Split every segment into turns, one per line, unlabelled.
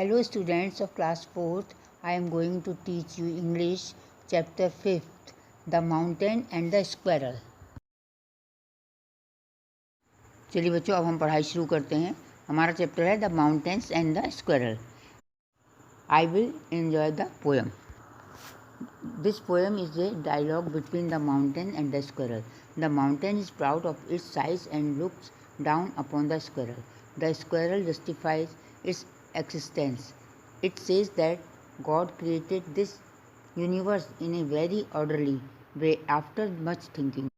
Hello students of class 4th, I am going to teach you English chapter 5th, The Mountain and the Squirrel. चलिए बच्चों, अब हम पढ़ाई शुरू करते हैं। हमारा चैप्टर है the mountains and the squirrel. I will enjoy the poem. This poem is a dialogue between the mountain and the squirrel. The mountain is proud of its size and looks down upon the squirrel. The squirrel justifies its existence. It says that God created this universe in a very orderly way after much thinking.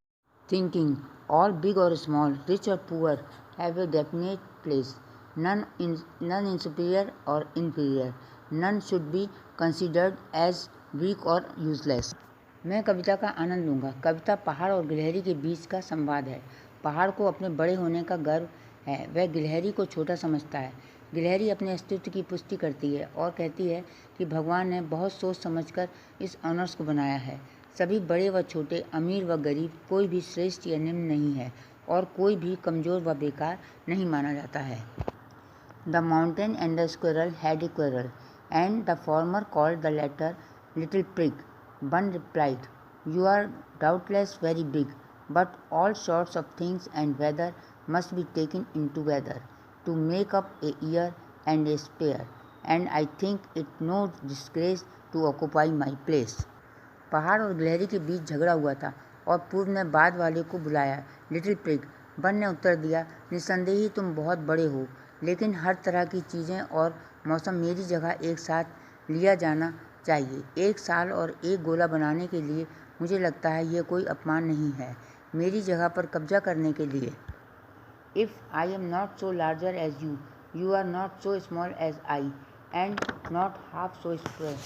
All big or small, rich or poor, have a definite place. None in superior or inferior. None should be considered as weak और useless. मैं कविता का आनंद लूँगा. कविता पहाड़ और गिलहरी के बीच का संवाद है. पहाड़ को अपने बड़े होने का गर्व है. वह गिलहरी को छोटा समझता है. गिलहरी अपने अस्तित्व की पुष्टि करती है और कहती है कि भगवान ने बहुत सोच समझकर इस ऑनर्स को बनाया है. सभी बड़े व छोटे, अमीर व गरीब, कोई भी श्रेष्ठ या निम्न नहीं है और कोई भी कमज़ोर व बेकार नहीं माना जाता है. The mountain and the squirrel had a Quirrell, and the former called the latter little prig. One replied, "You are doubtless very big, but all sorts of things and weather must be taken in together to make up a year and a spare, and I think it no disgrace to occupy my place." पहाड़ और गिलहरी के बीच झगड़ा हुआ था और पूर्व ने बाद वाले को बुलाया, लिटिल प्रिग. वन ने उत्तर दिया, निसंदेह ही तुम बहुत बड़े हो, लेकिन हर तरह की चीज़ें और मौसम मेरी जगह एक साथ लिया जाना चाहिए. एक साल और एक गोला बनाने के लिए मुझे लगता है यह कोई अपमान नहीं है, मेरी जगह पर कब्जा करने के लिए. If I am not so larger as you, you are not so small as I, and not half so square,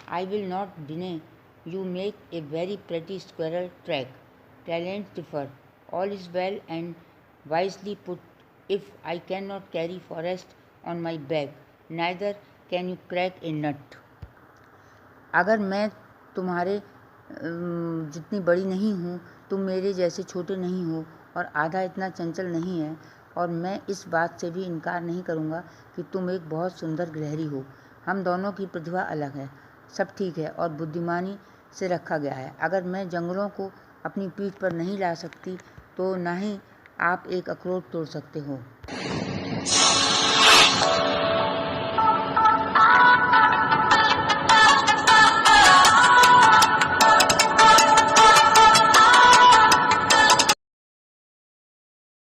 I will not deny you make a very pretty squirrel track. Talents differ. All is well and wisely put. If I cannot carry forest on my back, neither can you crack a nut. अगर मैं तुम्हारे जितनी बड़ी नहीं हूँ, तुम मेरे जैसे छोटे नहीं हो और आधा इतना चंचल नहीं है, और मैं इस बात से भी इनकार नहीं करूँगा कि तुम एक बहुत सुंदर गिलहरी हो. हम दोनों की प्रतिभा अलग है, सब ठीक है और बुद्धिमानी से रखा गया है. अगर मैं जंगलों को अपनी पीठ पर नहीं ला सकती तो ना ही आप एक अखरोट तोड़ सकते हो.